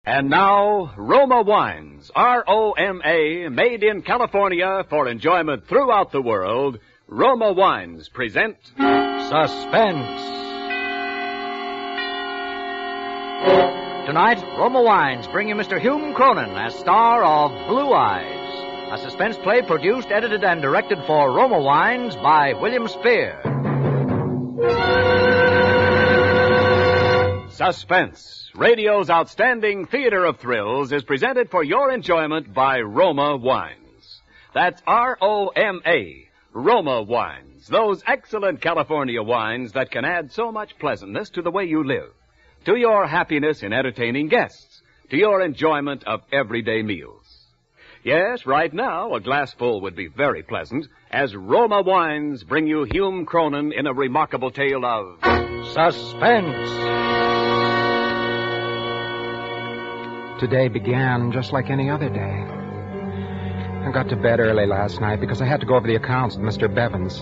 And now, Roma Wines, R-O-M-A, made in California for enjoyment throughout the world. Roma Wines present Suspense. Tonight, Roma Wines bring you Mr. HUME CRONYN as star of Blue Eyes, a suspense play produced, edited, and directed for Roma Wines by William Spear. Suspense, radio's outstanding theater of thrills, is presented for your enjoyment by Roma Wines. That's R-O-M-A, Roma Wines, those excellent California wines that can add so much pleasantness to the way you live, to your happiness in entertaining guests, to your enjoyment of everyday meals. Yes, right now, a glassful would be very pleasant, as Roma Wines bring you HUME CRONYN in a remarkable tale of Suspense. Today began just like any other day. I got to bed early last night because I had to go over the accounts with Mr. Bevins.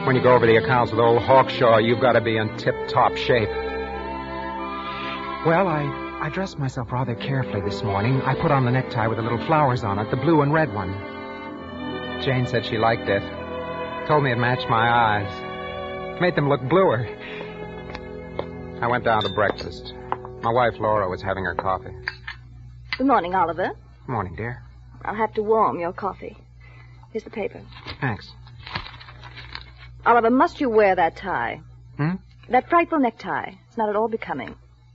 When you go over the accounts with old Hawkshaw, you've got to be in tip-top shape. Well, I dressed myself rather carefully this morning. I put on the necktie with the little flowers on it, the blue and red one. Jane said she liked it. Told me it matched my eyes. Made them look bluer. I went down to breakfast. My wife, Laura, was having her coffee. Good morning, Oliver. Morning, dear. I'll have to warm your coffee. Here's the paper. Thanks. Oliver, must you wear that tie? Hmm? That frightful necktie. It's not at all becoming.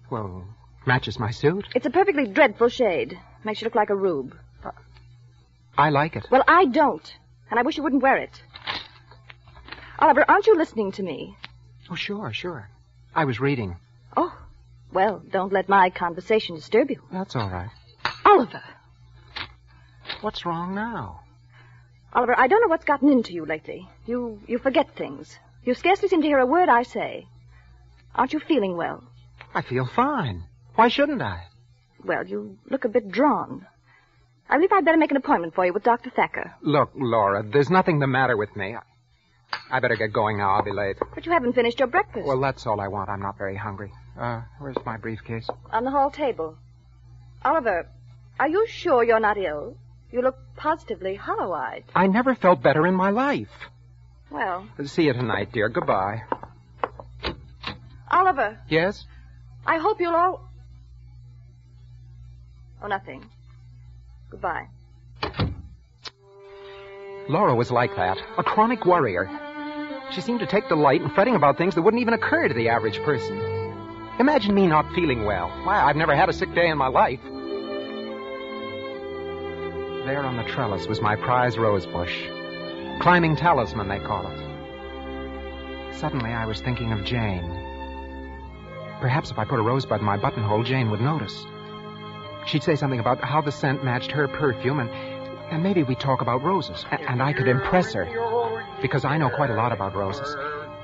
Well, matches my suit. It's a perfectly dreadful shade. Makes you look like a rube. I like it. Well, I don't. And I wish you wouldn't wear it. Oliver, aren't you listening to me? Oh, sure. I was reading. Oh, well, don't let my conversation disturb you. That's all right. Oliver. What's wrong now? Oliver, I don't know what's gotten into you lately. You forget things. You scarcely seem to hear a word I say. Aren't you feeling well? I feel fine. Why shouldn't I? Well, you look a bit drawn. I believe I'd better make an appointment for you with Dr. Thacker. Look, Laura, there's nothing the matter with me. I better get going now. I'll be late. But you haven't finished your breakfast. Well, that's all I want. I'm not very hungry. Where's my briefcase? On the hall table. Oliver, are you sure you're not ill? You look positively hollow-eyed. I never felt better in my life. Well... See you tonight, dear. Goodbye. Oliver. Yes? I hope you'll all... Oh, nothing. Goodbye. Laura was like that. A chronic worrier. She seemed to take delight in fretting about things that wouldn't even occur to the average person. Imagine me not feeling well. Why, I've never had a sick day in my life. There on the trellis was my prize rose bush. Climbing talisman, they call it. Suddenly, I was thinking of Jane. Perhaps if I put a rosebud in my buttonhole, Jane would notice. She'd say something about how the scent matched her perfume, and maybe we'd talk about roses. And I could impress her, because I know quite a lot about roses.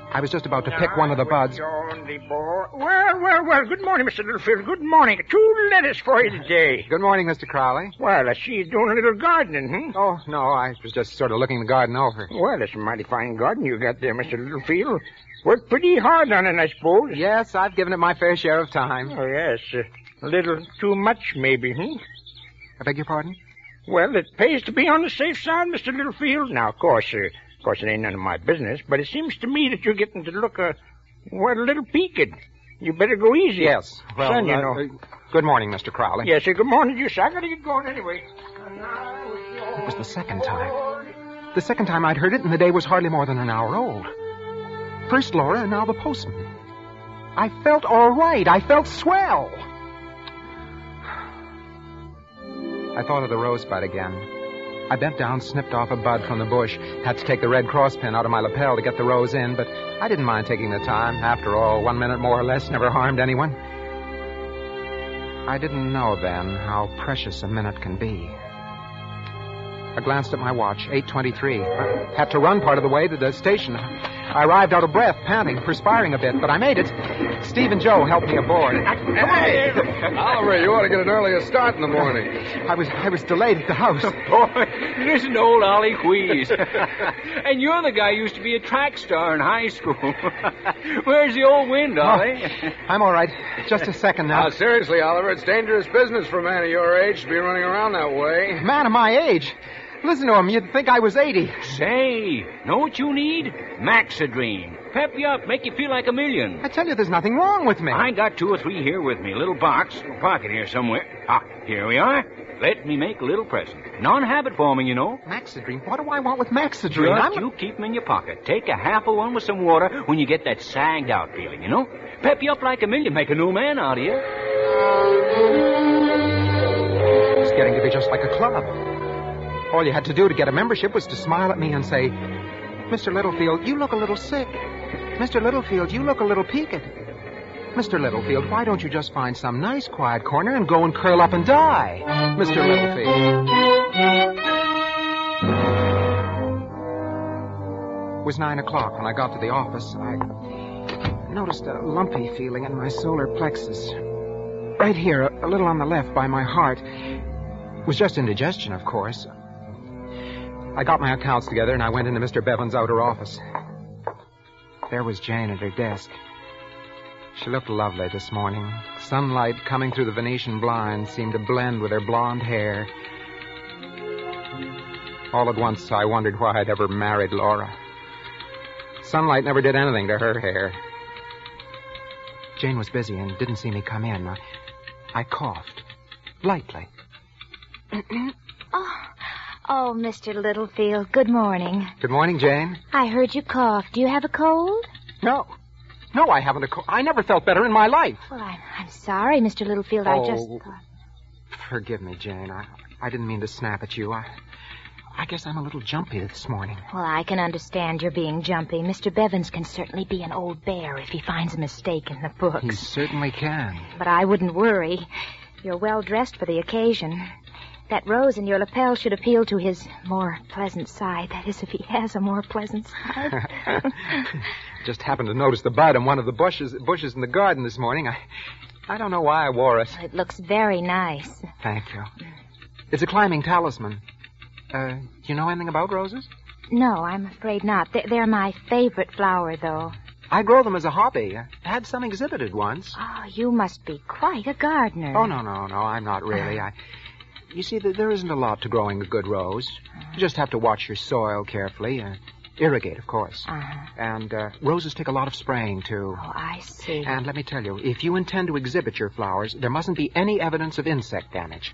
I was just about to pick one of the buds. Well, good morning, Mr. Littlefield. Good morning. 2 letters for you today. Good morning, Mr. Crowley. Well, I see you doing a little gardening, Oh, no, I was just sort of looking the garden over. Well, that's a mighty fine garden you got there, Mr. Littlefield. Worked pretty hard on it, I suppose. Yes, I've given it my fair share of time. Oh, yes. A little too much, maybe, I beg your pardon? Well, it pays to be on the safe side, Mr. Littlefield. Now, of course, it ain't none of my business, but it seems to me that you're getting to look, a little peaked. You better go easy. Yes. Well, Son, you know. Good morning, Mr. Crowley. Yes, sir. Good morning to you, sir. I gotta get going anyway. It was the second time. The second time I'd heard it, and the day was hardly more than an hour old. First Laura, and now the postman. I felt all right. I felt swell. I thought of the rosebud again. I bent down, snipped off a bud from the bush, had to take the red cross pin out of my lapel to get the rose in, but I didn't mind taking the time. After all, 1 minute more or less never harmed anyone. I didn't know then how precious a minute can be. I glanced at my watch, 8:23. I had to run part of the way to the station. I arrived out of breath, panting, perspiring a bit, but I made it. Steve and Joe helped me aboard. Hey! Oliver, you ought to get an earlier start in the morning. I was delayed at the house. Boy, listen to old Ollie wheeze. And you're the guy who used to be a track star in high school. Where's the old wind, Ollie? I'm all right. Just a second now. Now, seriously, Oliver, it's dangerous business for a man of your age to be running around that way. Man of my age. Listen to him. You'd think I was 80. Say, know what you need? Maxidrine. Pep you up, make you feel like a million. I tell you, there's nothing wrong with me. I got 2 or 3 here with me. A little box, little pocket here somewhere. Ah, here we are. Let me make a little present. Non-habit forming, you know. Maxidrine? What do I want with Maxidrine? Just you keep them in your pocket. Take a half of one with some water when you get that sagged out feeling, you know? Pep you up like a million. Make a new man out of you. It's getting to be just like a club. All you had to do to get a membership was to smile at me and say, Mr. Littlefield, you look a little sick. Mr. Littlefield, you look a little peaked. Mr. Littlefield, why don't you just find some nice quiet corner and go and curl up and die? Mr. Littlefield. It was 9 o'clock when I got to the office. I noticed a lumpy feeling in my solar plexus. Right here, a little on the left by my heart. It was just indigestion, of course. I got my accounts together and I went into Mr. Bevan's outer office. There was Jane at her desk. She looked lovely this morning. Sunlight coming through the Venetian blinds seemed to blend with her blonde hair. All at once, I wondered why I'd ever married Laura. Sunlight never did anything to her hair. Jane was busy and didn't see me come in. I coughed. Lightly. Oh, Mr. Littlefield, good morning. Good morning, Jane. I heard you cough. Do you have a cold? No, I haven't a cold. I never felt better in my life. Well, I'm sorry, Mr. Littlefield. I just thought... Forgive me, Jane. I didn't mean to snap at you. I guess I'm a little jumpy this morning. Well, I can understand your being jumpy. Mr. Bevins can certainly be an old bear if he finds a mistake in the books. He certainly can. But I wouldn't worry. You're well dressed for the occasion. That rose in your lapel should appeal to his more pleasant side. That is, if he has a more pleasant side. Just happened to notice the bud in one of the bushes in the garden this morning. I don't know why I wore it. It looks very nice. Thank you. It's a climbing talisman. Do you know anything about roses? No, I'm afraid not. They're my favorite flower, though. I grow them as a hobby. I had some exhibited once. Oh, you must be quite a gardener. Oh, no, I'm not really. You see, there isn't a lot to growing a good rose. You just have to watch your soil carefully. Irrigate, of course. And roses take a lot of spraying, too. Oh, I see. And let me tell you, if you intend to exhibit your flowers, there mustn't be any evidence of insect damage.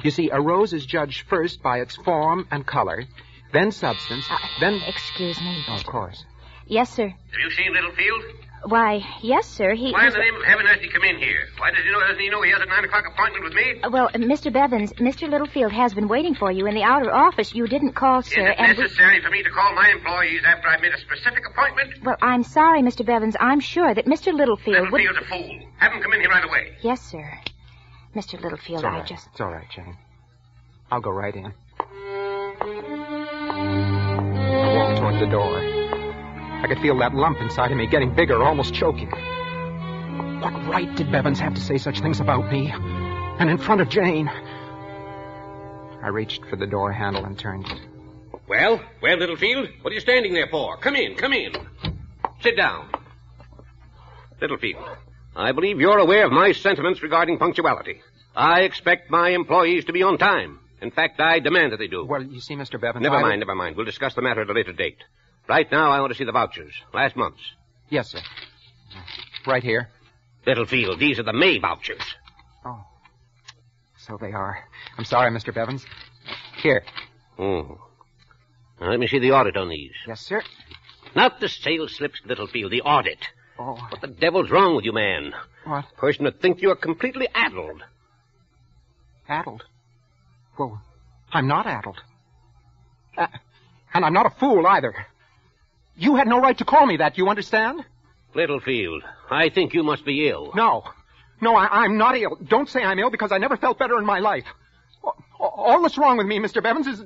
You see, a rose is judged first by its form and color, then substance, then... Excuse me. Oh, of course. Yes, sir. Have you seen Littlefield? Why, yes, sir. Why in the name of heaven has he come in here? Why doesn't he know he has a 9 o'clock appointment with me? Well, Mr. Bevins, Mr. Littlefield has been waiting for you in the outer office. You didn't call, sir. Is it necessary for me to call my employees after I've made a specific appointment? Well, I'm sorry, Mr. Bevins. I'm sure that Mr. Littlefield Littlefield's a fool. Have him come in here right away. Yes, sir. Mr. Littlefield, It's all right, Jane. I'll go right in. I walked toward the door. I could feel that lump inside of me getting bigger, almost choking. What right did Bevins have to say such things about me? And in front of Jane? I reached for the door handle and turned it. Well, Littlefield, what are you standing there for? Come in. Sit down. Littlefield, I believe you're aware of my sentiments regarding punctuality. I expect my employees to be on time. In fact, I demand that they do. Well, you see, Mr. Bevins... Never mind. We'll discuss the matter at a later date. Right now, I want to see the vouchers. Last month's. Yes, sir. Right here. Littlefield, these are the May vouchers. Oh. So they are. I'm sorry, Mr. Bevins. Here. Now, let me see the audit on these. Yes, sir. Not the sales slips, Littlefield, the audit. Oh. What the devil's wrong with you, man? What? A person would think you're completely addled. Addled? Well, I'm not addled. And I'm not a fool, either. You had no right to call me that, you understand? Littlefield, I think you must be ill. No, I'm not ill. Don't say I'm ill because I never felt better in my life. All that's wrong with me, Mr. Bevins, is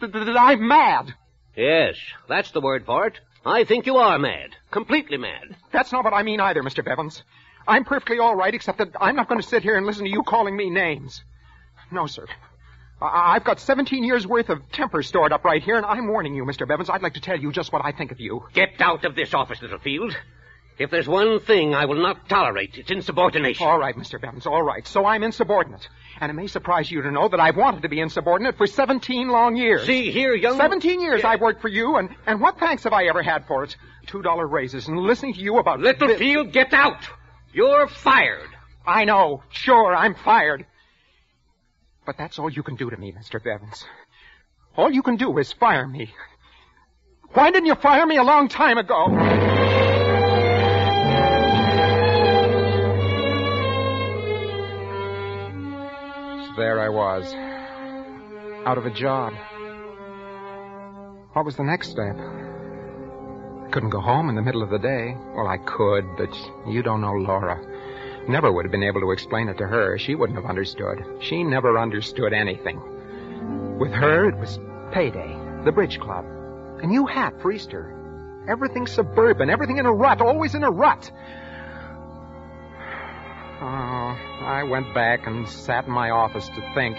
that I'm mad. Yes, that's the word for it. I think you are mad. Completely mad. That's not what I mean either, Mr. Bevins. I'm perfectly all right, except that I'm not going to sit here and listen to you calling me names. No, sir. I've got 17 years' worth of temper stored up right here, and I'm warning you, Mr. Bevins. I'd like to tell you just what I think of you. Get out of this office, Littlefield. If there's one thing I will not tolerate, it's insubordination. All right, Mr. Bevins, all right. So I'm insubordinate. And it may surprise you to know that I've wanted to be insubordinate for 17 long years. See here, young... 17 years I've worked for you, and what thanks have I ever had for it? $2 raises and listening to you about... Littlefield, get out! You're fired. I know. Sure, I'm fired. But that's all you can do to me, Mr. Bevins. All you can do is fire me. Why didn't you fire me a long time ago? So there I was, out of a job. What was the next step? I couldn't go home in the middle of the day. Well, I could, but you don't know Laura. Never would have been able to explain it to her. She wouldn't have understood. She never understood anything. With her, it was payday, the bridge club, a new hat for Easter. Everything suburban, everything in a rut, always in a rut. Oh, I went back and sat in my office to think.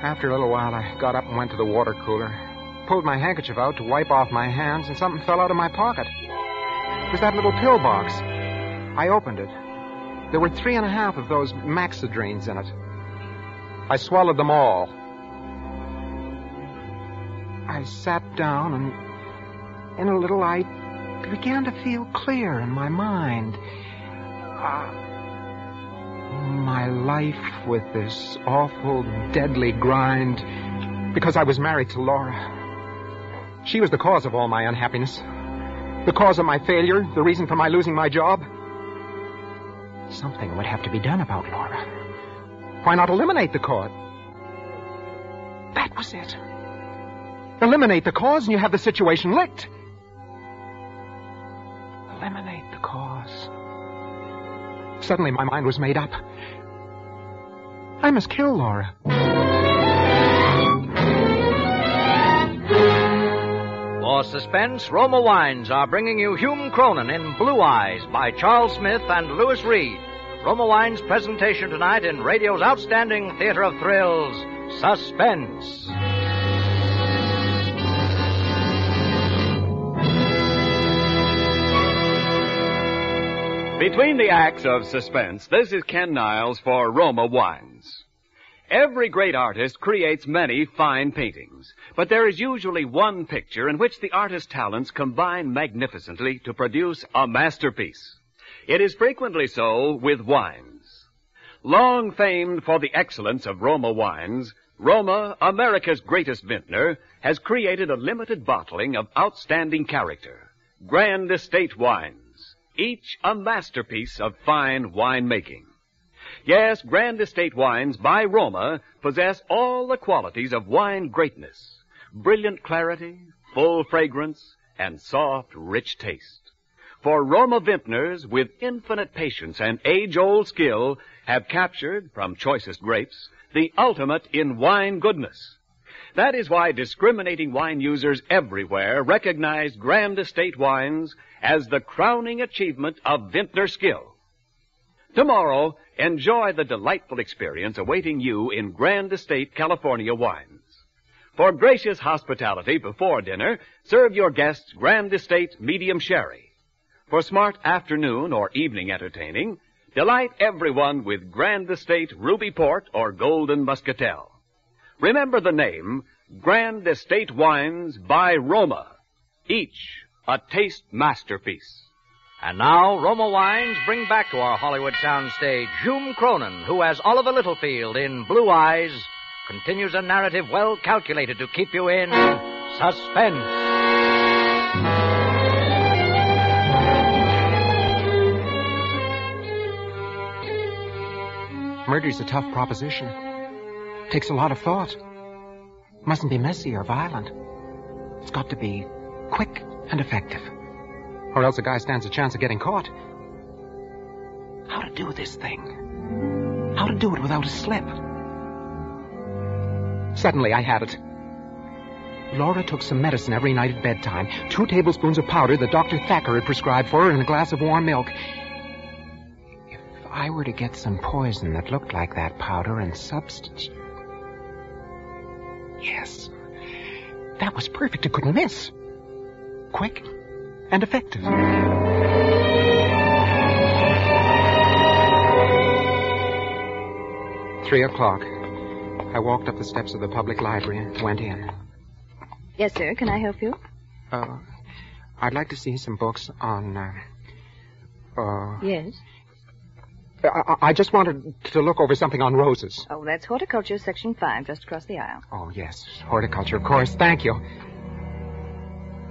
After a little while, I got up and went to the water cooler, pulled my handkerchief out to wipe off my hands, and something fell out of my pocket. It was that little pill box. I opened it. There were 3.5 of those Maxidrines in it. I swallowed them all. I sat down, and in a little I began to feel clear in my mind. My life with this awful, deadly grind, because I was married to Laura. She was the cause of all my unhappiness, the cause of my failure, the reason for my losing my job. Something would have to be done about Laura. Why not eliminate the cause? That was it. Eliminate the cause and you have the situation licked. Eliminate the cause. Suddenly my mind was made up. I must kill Laura. For Suspense, Roma Wines are bringing you HUME CRONYN in Blue Eyes by Charles Smith and Louis Reed. Roma Wines' presentation tonight in radio's outstanding theater of thrills, Suspense. Between the acts of Suspense, this is Ken Niles for Roma Wines. Every great artist creates many fine paintings, but there is usually one picture in which the artist's talents combine magnificently to produce a masterpiece. It is frequently so with wines. Long famed for the excellence of Roma wines, Roma, America's greatest vintner, has created a limited bottling of outstanding character, Grand Estate wines, each a masterpiece of fine winemaking. Yes, Grand Estate wines by Roma possess all the qualities of wine greatness, brilliant clarity, full fragrance, and soft, rich taste. For Roma vintners, with infinite patience and age-old skill, have captured, from choicest grapes, the ultimate in wine goodness. That is why discriminating wine users everywhere recognize Grand Estate wines as the crowning achievement of vintner skill. Tomorrow, enjoy the delightful experience awaiting you in Grand Estate California wines. For gracious hospitality before dinner, serve your guests Grand Estate medium sherry. For smart afternoon or evening entertaining, delight everyone with Grand Estate Ruby Port or Golden Muscatel. Remember the name, Grand Estate Wines by Roma, each a taste masterpiece. And now, Roma Wines bring back to our Hollywood soundstage HUME CRONYN, who, as Oliver Littlefield in Blue Eyes, continues a narrative well calculated to keep you in suspense. Murder's a tough proposition. Takes a lot of thought. Mustn't be messy or violent. It's got to be quick and effective. Or else a guy stands a chance of getting caught. How to do this thing? How to do it without a slip? Suddenly I had it. Laura took some medicine every night at bedtime. 2 tablespoons of powder that Dr. Thacker had prescribed for her and a glass of warm milk. If I were to get some poison that looked like that powder and substitute... Yes. That was perfect. It couldn't miss. Quick and effective. 3 o'clock. I walked up the steps of the public library and went in. Yes, sir. Can I help you? I'd like to see some books on, Yes? I just wanted to look over something on roses. Oh, that's horticulture, section 5, just across the aisle. Oh, yes. Horticulture, of course. Thank you.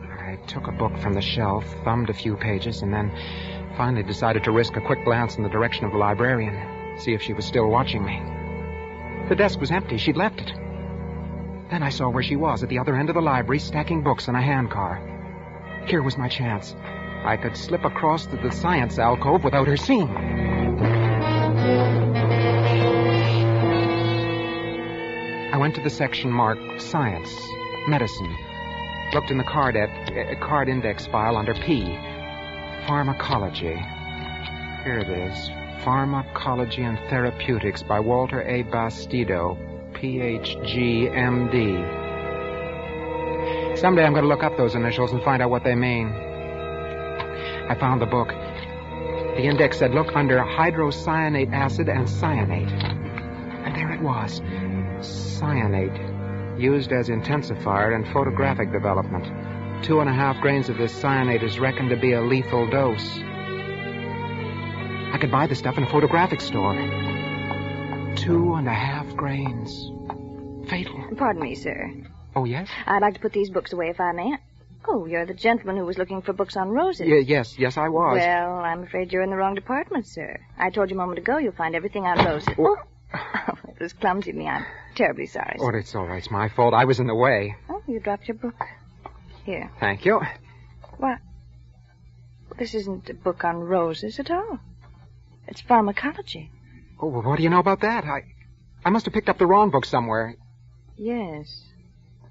I took a book from the shelf, thumbed a few pages, and then finally decided to risk a quick glance in the direction of the librarian, see if she was still watching me. The desk was empty. She'd left it. Then I saw where she was, at the other end of the library, stacking books in a handcar. Here was my chance. I could slip across to the science alcove without her seeing. I went to the section marked Science, Medicine. Looked in the card index file under P. Pharmacology. Here it is. Pharmacology and Therapeutics by Walter A. Bastido, Ph.D., M.D. Someday I'm going to look up those initials and find out what they mean. I found the book. The index said, look under hydrocyanate acid and cyanate. And there it was. Cyanate, used as intensifier in photographic development. 2.5 grains of this cyanate is reckoned to be a lethal dose. I could buy the stuff in a photographic store. 2.5 grains. Fatal. Pardon me, sir. Oh, yes? I'd like to put these books away if I may. Oh, you're the gentleman who was looking for books on roses. Yes, I was. Well, I'm afraid you're in the wrong department, sir. I told you a moment ago you'll find everything on roses. Oh, it was clumsy of me. I'm terribly sorry, sir. Oh, it's all right. It's my fault. I was in the way. Oh, you dropped your book. Here. Thank you. What? This isn't a book on roses at all. It's pharmacology. Oh, well, what do you know about that? I must have picked up the wrong book somewhere. Yes,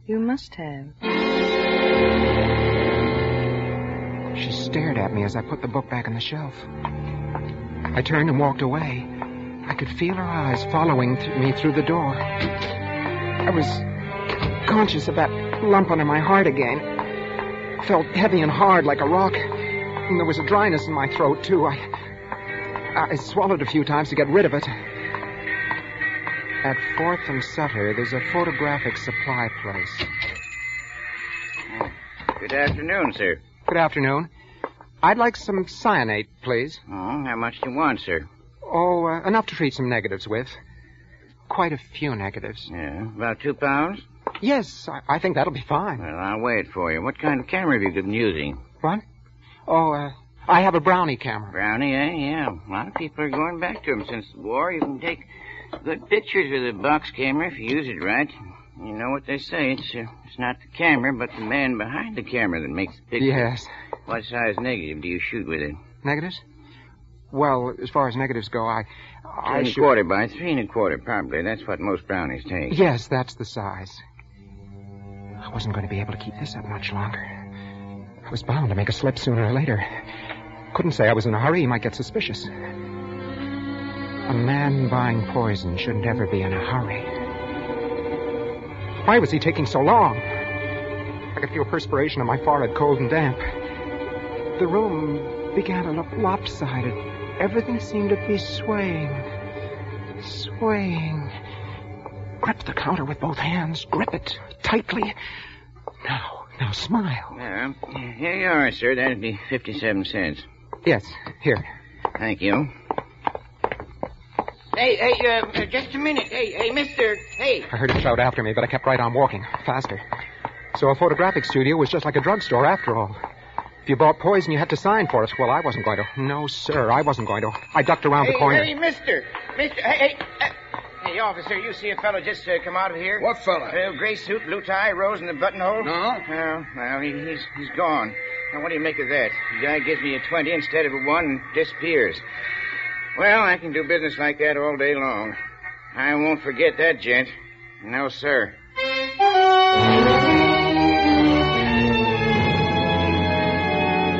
you must have. She stared at me as I put the book back on the shelf. I turned and walked away. I could feel her eyes following me through the door. I was conscious of that lump under my heart again. I felt heavy and hard like a rock. And there was a dryness in my throat, too. I swallowed a few times to get rid of it. At 4th and Sutter, there's a photographic supply place. Good afternoon, sir. Good afternoon. I'd like some cyanate, please. Oh, how much do you want, sir? Oh, enough to treat some negatives with. Quite a few negatives. Yeah, about 2 pounds? Yes, I think that'll be fine. Well, I'll wait for you. What kind of camera have you been using? What? Oh, I have a Brownie camera. Brownie, eh? Yeah. A lot of people are going back to them since the war. You can take good pictures with a box camera if you use it right. You know what they say. It's not the camera, but the man behind the camera that makes the picture. Yes. What size negative do you shoot with it? Negatives? Well, as far as negatives go, I 3¼ by 3¼ probably. That's what most brownies take. Yes, that's the size. I wasn't going to be able to keep this up much longer. I was bound to make a slip sooner or later. Couldn't say I was in a hurry. He might get suspicious. A man buying poison shouldn't ever be in a hurry. Why was he taking so long? I could feel perspiration on my forehead, cold and damp. The room began to look lopsided. Everything seemed to be swaying. Grip the counter with both hands. Grip it tightly. Now smile. Yeah. Here you are, sir. That'd be 57 cents. Yes, here. Thank you. Hey, just a minute. Hey, mister. Hey. I heard him shout after me, but I kept right on walking, faster. So a photographic studio was just like a drugstore after all. If you bought poison, you had to sign for it. Well, I wasn't going to. No, sir, I wasn't going to. I ducked around the corner. Hey, mister. Hey, officer, you see a fellow just come out of here? What fellow? Gray suit, blue tie, rose in the buttonhole. No. Well, he's gone. Now, what do you make of that? The guy gives me a 20 instead of a 1 and disappears. Well, I can do business like that all day long. I won't forget that, gent. No, sir.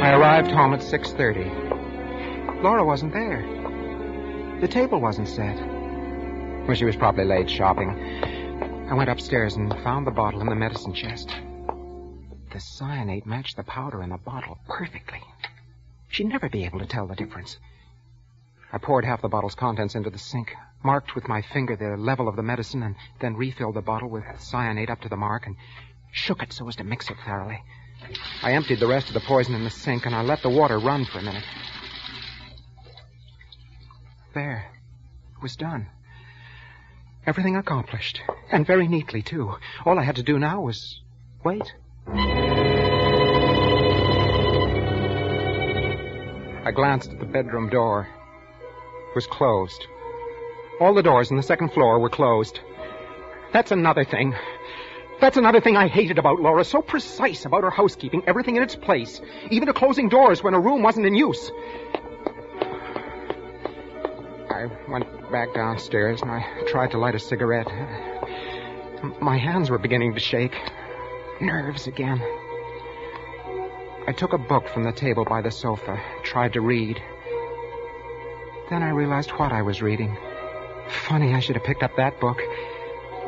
I arrived home at 6:30. Laura wasn't there. The table wasn't set. Well, she was probably late shopping. I went upstairs and found the bottle in the medicine chest. The cyanate matched the powder in the bottle perfectly. She'd never be able to tell the difference. I poured half the bottle's contents into the sink, marked with my finger the level of the medicine, and then refilled the bottle with cyanate up to the mark and shook it so as to mix it thoroughly. I emptied the rest of the poison in the sink, and I let the water run for a minute. There. It was done. Everything accomplished. And very neatly, too. All I had to do now was wait. I glanced at the bedroom door. It was closed. All the doors on the second floor were closed. That's another thing. That's another thing I hated about Laura. So precise about her housekeeping, everything in its place. Even to closing doors when a room wasn't in use. I went back downstairs and I tried to light a cigarette. My hands were beginning to shake. Nerves again. I took a book from the table by the sofa, tried to read. Then I realized what I was reading. Funny I should have picked up that book.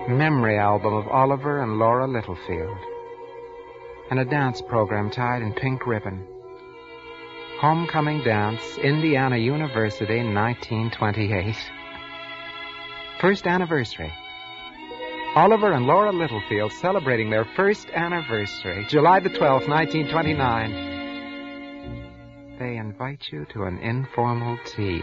Memory album of Oliver and Laura Littlefield. And a dance program tied in pink ribbon. Homecoming dance, Indiana University, 1928. First anniversary. Oliver and Laura Littlefield celebrating their first anniversary, July the 12th, 1929. They invite you to an informal tea.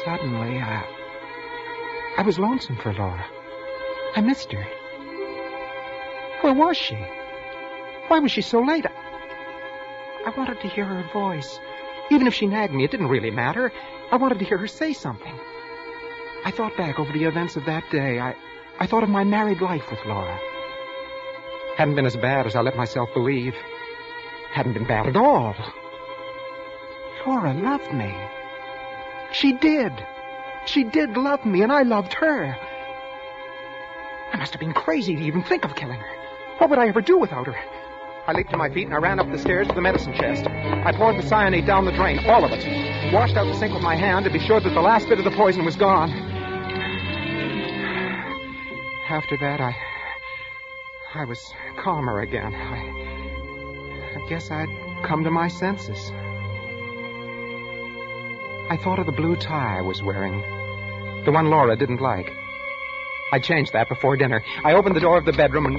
Suddenly, I was lonesome for Laura. I missed her. Where was she? Why was she so late? I wanted to hear her voice. Even if she nagged me, it didn't really matter. I wanted to hear her say something. I thought back over the events of that day. I thought of my married life with Laura. Hadn't been as bad as I let myself believe. Hadn't been bad at all. Laura loved me. She did. She did love me, and I loved her. I must have been crazy to even think of killing her. What would I ever do without her? I leaped to my feet and I ran up the stairs to the medicine chest. I poured the cyanate down the drain, all of it. Washed out the sink with my hand to be sure that the last bit of the poison was gone. After that, I was calmer again. I guess I'd come to my senses. I thought of the blue tie I was wearing. The one Laura didn't like. I changed that before dinner. I opened the door of the bedroom and...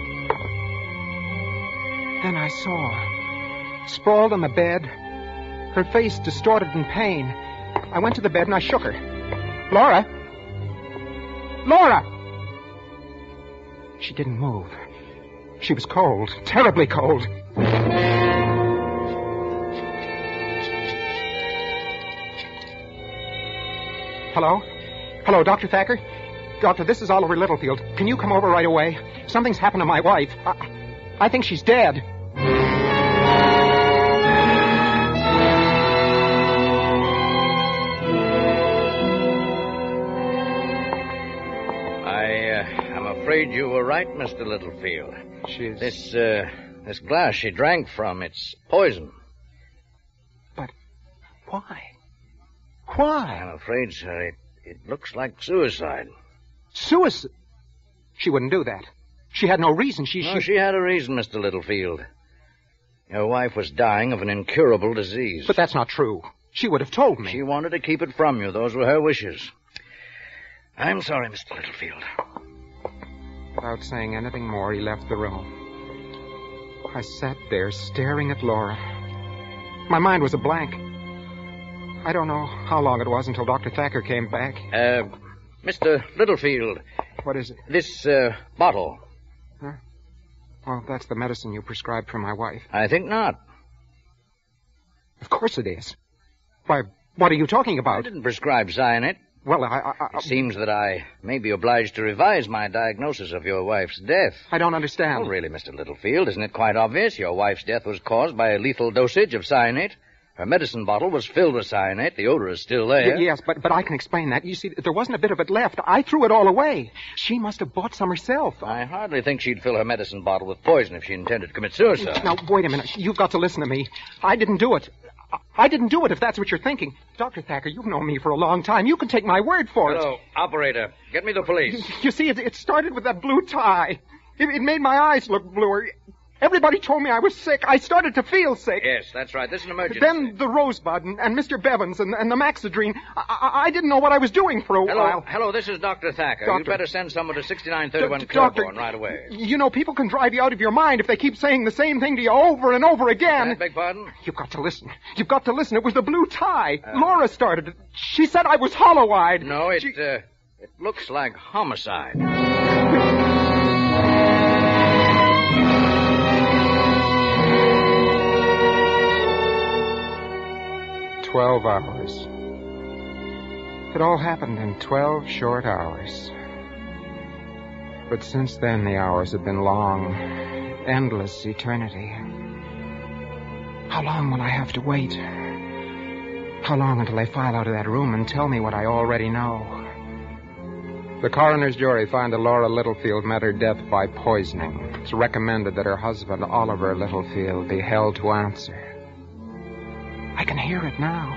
Then I saw her. Sprawled on the bed, her face distorted in pain. I went to the bed and I shook her. Laura! Laura! She didn't move. She was cold, terribly cold. Hello? Hello, Dr. Thacker? Doctor, this is Oliver Littlefield. Can you come over right away? Something's happened to my wife. I think she's dead. I'm afraid you were right, Mr. Littlefield. This glass she drank from, it's poison. But why? Why? I'm afraid, sir, it looks like suicide. Suicide? She wouldn't do that. She had no reason. She had a reason, Mr. Littlefield. Your wife was dying of an incurable disease. But that's not true. She would have told me. She wanted to keep it from you. Those were her wishes. I'm sorry, Mr. Littlefield. Without saying anything more, he left the room. I sat there staring at Laura. My mind was a blank. I don't know how long it was until Dr. Thacker came back. Mr. Littlefield. What is it? This, bottle. Huh? Well, that's the medicine you prescribed for my wife. I think not. Of course it is. Why, what are you talking about? I didn't prescribe cyanate. Well, It seems that I may be obliged to revise my diagnosis of your wife's death. I don't understand. Well, really, Mr. Littlefield, isn't it quite obvious? Your wife's death was caused by a lethal dosage of cyanate. Her medicine bottle was filled with cyanate. The odor is still there. Yes, but I can explain that. You see, there wasn't a bit of it left. I threw it all away. She must have bought some herself. I hardly think she'd fill her medicine bottle with poison if she intended to commit suicide. Now, wait a minute. You've got to listen to me. I didn't do it. I didn't do it, if that's what you're thinking. Dr. Thacker, you've known me for a long time. You can take my word for it. Hello, operator. Get me the police. You see, it started with that blue tie. It made my eyes look bluer. Everybody told me I was sick. I started to feel sick. Yes, that's right. This is an emergency. Then the Rosebud and Mr. Bevins and the Maxidrine. I didn't know what I was doing for a while. Hello, this is Dr. Thacker. Doctor. You'd better send someone to 6931 Doctor, Claiborne right away. You know, people can drive you out of your mind if they keep saying the same thing to you over and over again. I beg pardon? You've got to listen. You've got to listen. It was the blue tie. Laura started it. She said I was hollow-eyed. No, it looks like homicide. 12 hours. It all happened in 12 short hours. But since then, the hours have been long, endless eternity. How long will I have to wait? How long until they file out of that room and tell me what I already know? The coroner's jury found that Laura Littlefield met her death by poisoning. It's recommended that her husband, Oliver Littlefield, be held to answer. I can hear it now.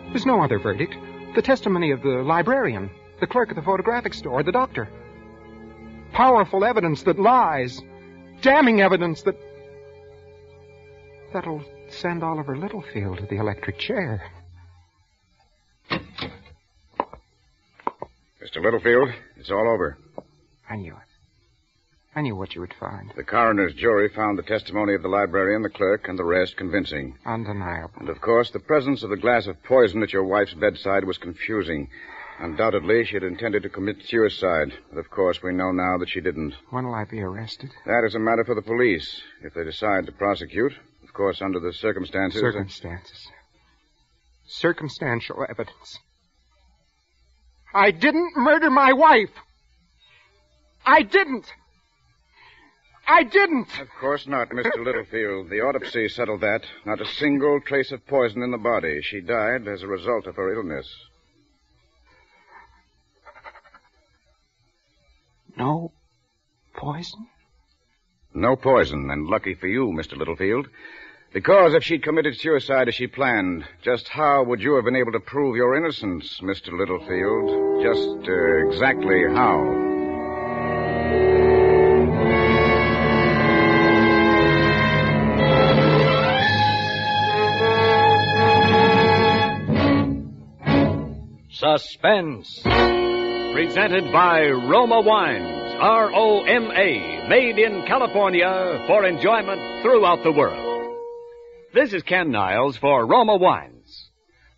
There's no other verdict. The testimony of the librarian, the clerk at the photographic store, the doctor. Powerful evidence that lies. Damning evidence that'll send Oliver Littlefield to the electric chair. Mr. Littlefield, it's all over. I knew it. I knew what you would find. The coroner's jury found the testimony of the librarian, the clerk, and the rest convincing. Undeniable. And, of course, the presence of the glass of poison at your wife's bedside was confusing. Undoubtedly, she had intended to commit suicide. But, of course, we know now that she didn't. When will I be arrested? That is a matter for the police. If they decide to prosecute, of course, under the circumstances... Circumstantial evidence. I didn't murder my wife. I didn't. Of course not, Mr. Littlefield. The autopsy settled that. Not a single trace of poison in the body. She died as a result of her illness. No poison? No poison, and lucky for you, Mr. Littlefield. Because if she'd committed suicide as she planned, just how would you have been able to prove your innocence, Mr. Littlefield? Just exactly how? Suspense. Presented by Roma Wines, R-O-M-A, made in California for enjoyment throughout the world. This is Ken Niles for Roma Wines.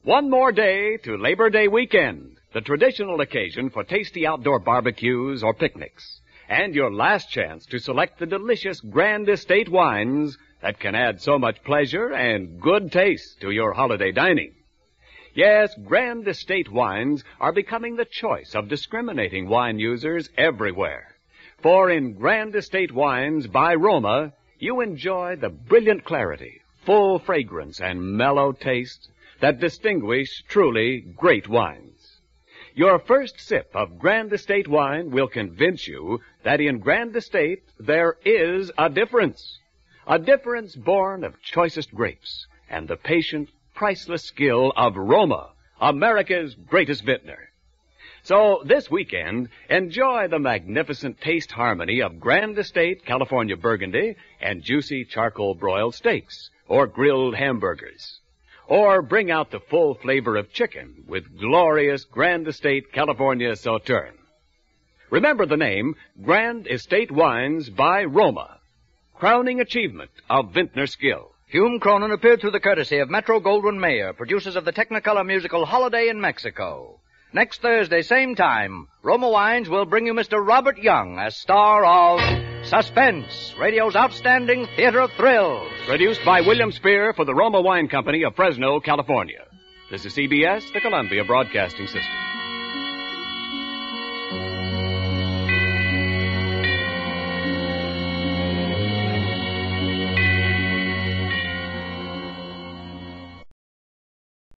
One more day to Labor Day weekend, the traditional occasion for tasty outdoor barbecues or picnics, and your last chance to select the delicious Grand Estate wines that can add so much pleasure and good taste to your holiday dining. Yes, Grand Estate wines are becoming the choice of discriminating wine users everywhere. For in Grand Estate wines by Roma, you enjoy the brilliant clarity, full fragrance, and mellow taste that distinguish truly great wines. Your first sip of Grand Estate wine will convince you that in Grand Estate there is a difference born of choicest grapes and the patient, priceless skill of Roma, America's greatest vintner. So this weekend, enjoy the magnificent taste harmony of Grand Estate California Burgundy and juicy charcoal broiled steaks or grilled hamburgers. Or bring out the full flavor of chicken with glorious Grand Estate California Sauterne. Remember the name Grand Estate Wines by Roma, crowning achievement of vintner skill. HUME CRONYN appeared through the courtesy of Metro-Goldwyn-Mayer, producers of the Technicolor musical Holiday in Mexico. Next Thursday, same time, Roma Wines will bring you Mr. Robert Young as star of Suspense, radio's outstanding theater of thrills. Produced by William Spear for the Roma Wine Company of Fresno, California. This is CBS, the Columbia Broadcasting System.